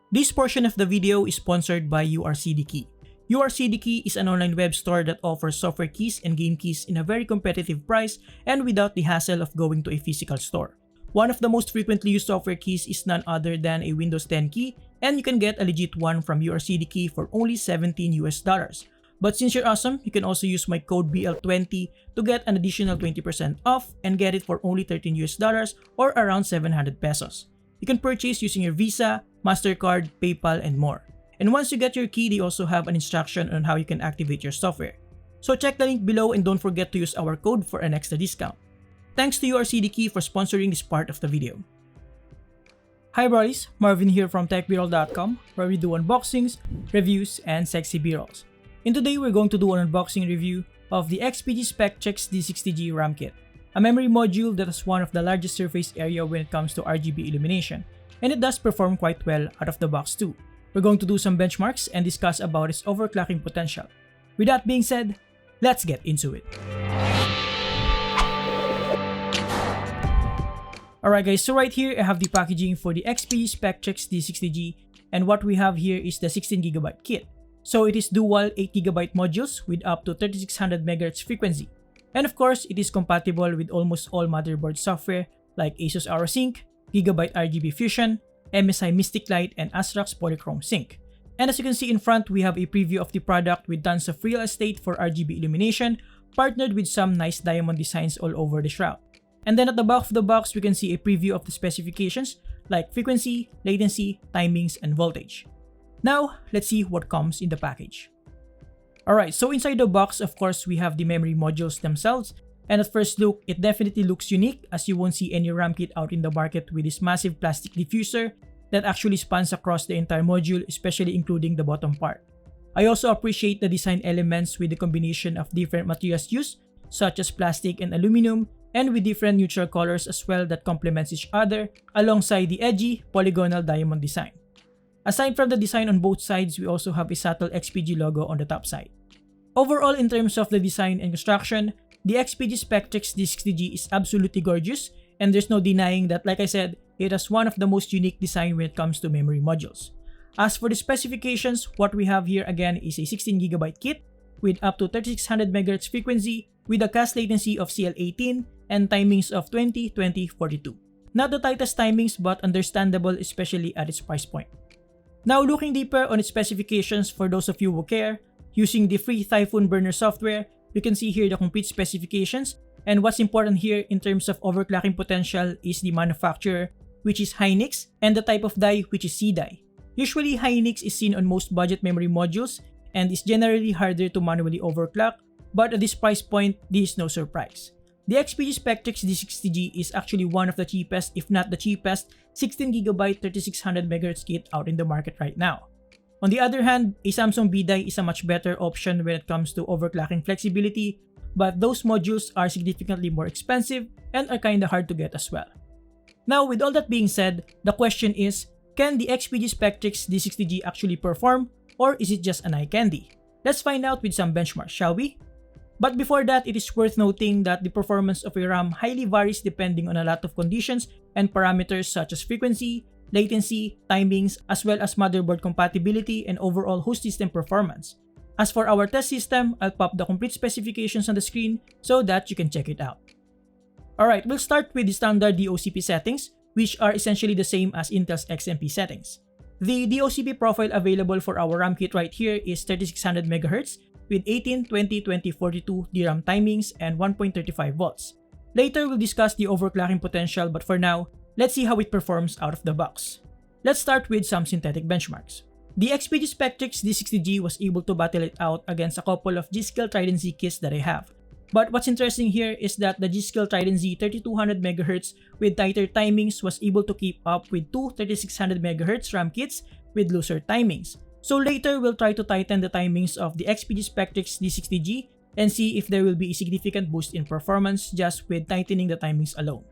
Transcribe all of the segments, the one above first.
This portion of the video is sponsored by URCDKey. URCDKey is an online web store that offers software keys and game keys in a very competitive price and without the hassle of going to a physical store. One of the most frequently used software keys is none other than a Windows 10 key, and you can get a legit one from URCDKey for only $17 US. But since you're awesome, you can also use my code BL20 to get an additional 20% off and get it for only $13 US or around 700 pesos. You can purchase using your Visa, MasterCard, PayPal, and more. And once you get your key, they also have an instruction on how you can activate your software. So check the link below and don't forget to use our code for an extra discount. Thanks to URCDKey for sponsoring this part of the video. Hi Brollies, Marvin here from TechBroll.com, where we do unboxings, reviews, and sexy B-rolls. And today we're going to do an unboxing review of the XPG Spectrix D60G RAM kit, a memory module that has one of the largest surface area when it comes to RGB illumination, and it does perform quite well out of the box too. We're going to do some benchmarks and discuss about its overclocking potential. With that being said, let's get into it. Alright guys, so right here I have the packaging for the XPG Spectrix D60G, and what we have here is the 16GB kit. So it is dual 8GB modules with up to 3600 MHz frequency. And of course, it is compatible with almost all motherboard software like ASUS AeroSync, Gigabyte RGB Fusion, MSI Mystic Light, and ASRock's Polychrome Sync. And as you can see in front, we have a preview of the product with tons of real estate for RGB illumination, partnered with some nice diamond designs all over the shroud. And then at the back of the box, we can see a preview of the specifications like frequency, latency, timings, and voltage. Now, let's see what comes in the package. Alright, so inside the box, of course, we have the memory modules themselves. And at first look, it definitely looks unique as you won't see any RAM kit out in the market with this massive plastic diffuser that actually spans across the entire module, especially including the bottom part. I also appreciate the design elements with the combination of different materials used, such as plastic and aluminum, and with different neutral colors as well that complements each other, alongside the edgy, polygonal diamond design. Aside from the design on both sides, we also have a subtle XPG logo on the top side. Overall, in terms of the design and construction, the XPG Spectrix D60G is absolutely gorgeous, and there's no denying that, like I said, it has one of the most unique design when it comes to memory modules. As for the specifications, what we have here again is a 16GB kit with up to 3600 MHz frequency with a cast latency of CL18 and timings of 20, 20, 42. Not the tightest timings but understandable, especially at its price point. Now looking deeper on its specifications for those of you who care, using the free Typhoon Burner software, you can see here the complete specifications, and what's important here in terms of overclocking potential is the manufacturer, which is Hynix, and the type of die, which is C-die. Usually Hynix is seen on most budget memory modules and is generally harder to manually overclock, but at this price point, this is no surprise. The XPG Spectrix D60G is actually one of the cheapest, if not the cheapest, 16GB 3600 MHz kit out in the market right now. On the other hand, a Samsung B-die is a much better option when it comes to overclocking flexibility, but those modules are significantly more expensive and are kinda hard to get as well. Now with all that being said, the question is, can the XPG Spectrix D60G actually perform, or is it just an eye candy? Let's find out with some benchmarks, shall we? But before that, it is worth noting that the performance of a RAM highly varies depending on a lot of conditions and parameters such as frequency, latency, timings, as well as motherboard compatibility and overall host system performance. As for our test system, I'll pop the complete specifications on the screen so that you can check it out. Alright, we'll start with the standard DOCP settings, which are essentially the same as Intel's XMP settings. The DOCP profile available for our RAM kit right here is 3600 MHz with 18, 20, 20, 42 DRAM timings and 1.35 volts. Later, we'll discuss the overclocking potential, but for now, let's see how it performs out of the box. Let's start with some synthetic benchmarks. The XPG Spectrix D60G was able to battle it out against a couple of G.Skill Trident Z kits that I have. But what's interesting here is that the G.Skill Trident Z 3200 MHz with tighter timings was able to keep up with two 3600 MHz RAM kits with looser timings. So later, we'll try to tighten the timings of the XPG Spectrix D60G and see if there will be a significant boost in performance just with tightening the timings alone.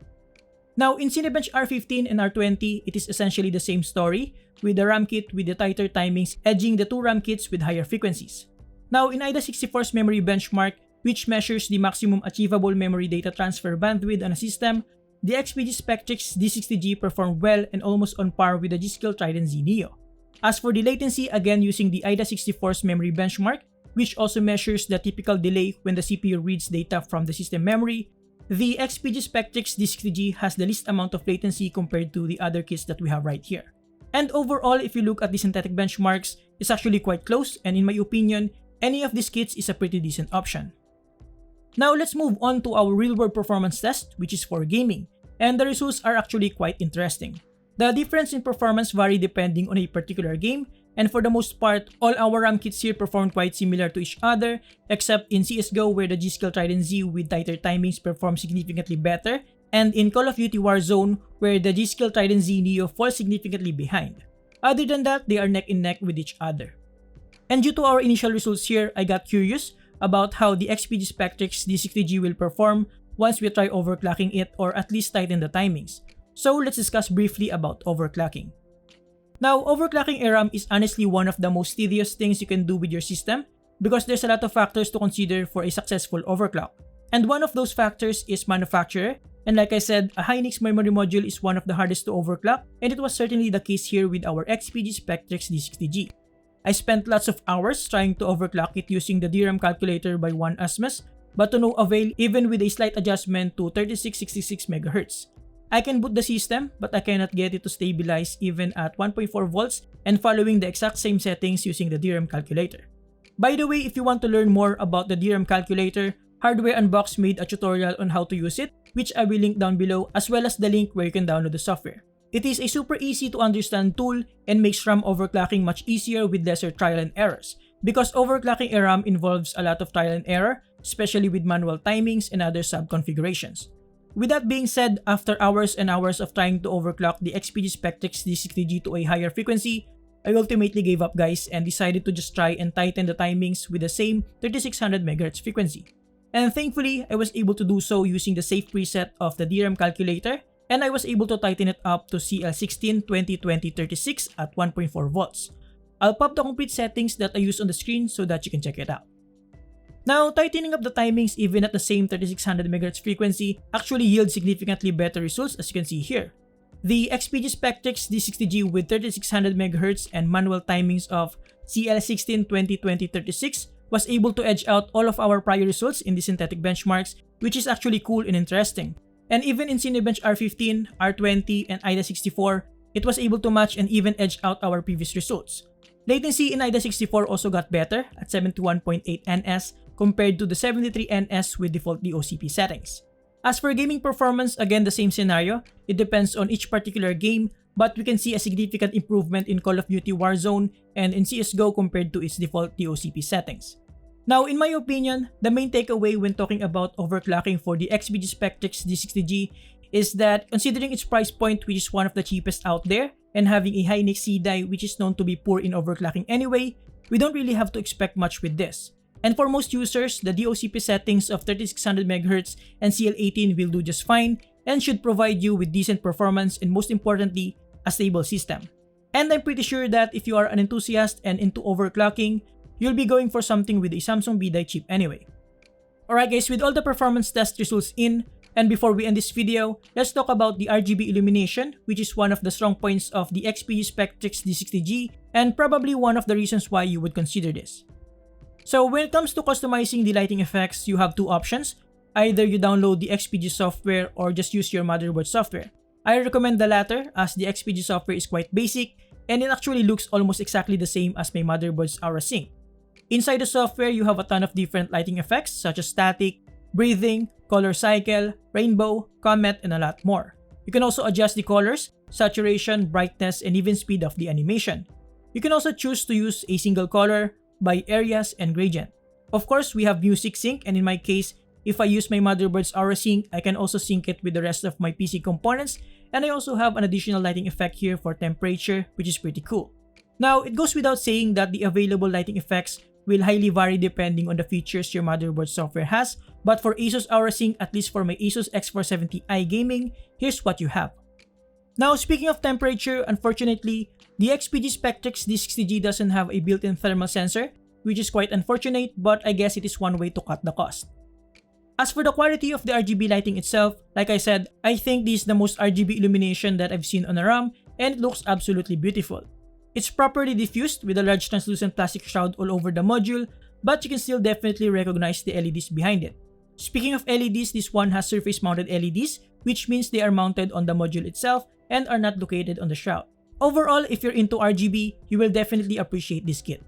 Now, in Cinebench R15 and R20, it is essentially the same story, with the RAM kit with the tighter timings edging the two RAM kits with higher frequencies. Now, in IDA64's memory benchmark, which measures the maximum achievable memory data transfer bandwidth on a system, the XPG Spectrix D60G performed well and almost on par with the G.Skill Trident Z Neo. As for the latency, again using the AIDA64's memory benchmark, which also measures the typical delay when the CPU reads data from the system memory, the XPG Spectrix D60G has the least amount of latency compared to the other kits that we have right here. And overall, if you look at the synthetic benchmarks, it's actually quite close, and in my opinion, any of these kits is a pretty decent option. Now let's move on to our real-world performance test, which is for gaming, and the results are actually quite interesting. The difference in performance vary depending on a particular game, and for the most part, all our RAM kits here perform quite similar to each other, except in CSGO where the G-Skill Trident Z with tighter timings perform significantly better, and in Call of Duty Warzone where the G-Skill Trident Z Neo falls significantly behind. Other than that, they are neck and neck with each other. And due to our initial results here, I got curious about how the XPG Spectrix D60G will perform once we try overclocking it or at least tighten the timings. So let's discuss briefly about overclocking. Now, overclocking a RAM is honestly one of the most tedious things you can do with your system because there's a lot of factors to consider for a successful overclock. And one of those factors is manufacturer, and like I said, a Hynix memory module is one of the hardest to overclock, and it was certainly the case here with our XPG Spectrix D60G. I spent lots of hours trying to overclock it using the DRAM calculator by 1ASMUS, but to no avail even with a slight adjustment to 3666 MHz. I can boot the system, but I cannot get it to stabilize even at 1.4 volts and following the exact same settings using the DRAM calculator. By the way, if you want to learn more about the DRAM calculator, Hardware Unbox made a tutorial on how to use it, which I will link down below, as well as the link where you can download the software. It is a super easy to understand tool and makes RAM overclocking much easier with lesser trial and errors, because overclocking a RAM involves a lot of trial and error, especially with manual timings and other sub-configurations. With that being said, after hours and hours of trying to overclock the XPG Spectrix D60G to a higher frequency, I ultimately gave up guys and decided to just try and tighten the timings with the same 3600 MHz frequency. And thankfully, I was able to do so using the safe preset of the DRAM calculator, and I was able to tighten it up to CL16 2020-36 at 1.4 volts. I'll pop the complete settings that I use on the screen so that you can check it out. Now, tightening up the timings even at the same 3600 MHz frequency actually yields significantly better results as you can see here. The XPG Spectrix D60G with 3600 MHz and manual timings of CL16 2020-36 was able to edge out all of our prior results in the synthetic benchmarks, which is actually cool and interesting. And even in Cinebench R15, R20, and AIDA64, it was able to match and even edge out our previous results. Latency in AIDA64 also got better at 71.8 ns compared to the 73 ns with default DOCP settings. As for gaming performance, again the same scenario, it depends on each particular game, but we can see a significant improvement in Call of Duty Warzone and in CSGO compared to its default DOCP settings. Now, in my opinion, the main takeaway when talking about overclocking for the XPG Spectrix D60G is that considering its price point, which is one of the cheapest out there, and having a Hynix C-Die which is known to be poor in overclocking anyway, we don't really have to expect much with this. And for most users, the DOCP settings of 3600 MHz and CL18 will do just fine and should provide you with decent performance and most importantly, a stable system. And I'm pretty sure that if you are an enthusiast and into overclocking, you'll be going for something with a Samsung B-Die chip anyway. Alright guys, with all the performance test results in, and before we end this video, let's talk about the RGB illumination, which is one of the strong points of the XPG Spectrix D60G and probably one of the reasons why you would consider this. So when it comes to customizing the lighting effects, you have two options. Either you download the XPG software or just use your motherboard software. I recommend the latter as the XPG software is quite basic and it actually looks almost exactly the same as my motherboard's Aura Sync. Inside the software, you have a ton of different lighting effects such as static, breathing, color cycle, rainbow, comet, and a lot more. You can also adjust the colors, saturation, brightness, and even speed of the animation. You can also choose to use a single color, by areas, and gradient. Of course, we have music sync, and in my case, if I use my motherboard's Aura Sync, I can also sync it with the rest of my PC components, and I also have an additional lighting effect here for temperature, which is pretty cool. Now, it goes without saying that the available lighting effects will highly vary depending on the features your motherboard software has, but for ASUS Aura Sync, at least for my ASUS X470i gaming, here's what you have. Now, speaking of temperature, unfortunately, the XPG Spectrix D60G doesn't have a built-in thermal sensor, which is quite unfortunate, but I guess it is one way to cut the cost. As for the quality of the RGB lighting itself, like I said, I think this is the most RGB illumination that I've seen on a RAM, and it looks absolutely beautiful. It's properly diffused with a large translucent plastic shroud all over the module, but you can still definitely recognize the LEDs behind it. Speaking of LEDs, this one has surface-mounted LEDs, which means they are mounted on the module itself and are not located on the shroud. Overall, if you're into RGB, you will definitely appreciate this kit.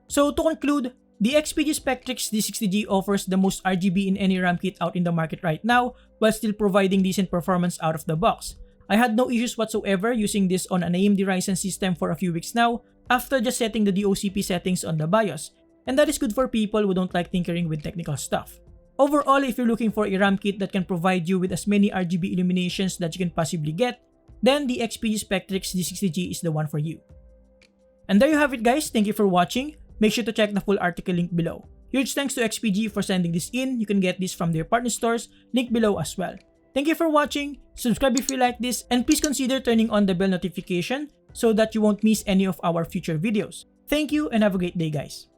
So to conclude, the XPG Spectrix D60G offers the most RGB in any RAM kit out in the market right now, while still providing decent performance out of the box. I had no issues whatsoever using this on an AMD Ryzen system for a few weeks now, after just setting the DOCP settings on the BIOS, and that is good for people who don't like tinkering with technical stuff. Overall, if you're looking for a RAM kit that can provide you with as many RGB illuminations that you can possibly get, then the XPG Spectrix D60G is the one for you. And there you have it guys, thank you for watching. Make sure to check the full article link below. Huge thanks to XPG for sending this in. You can get this from their partner stores, link below as well. Thank you for watching, subscribe if you like this, and please consider turning on the bell notification so that you won't miss any of our future videos. Thank you and have a great day guys.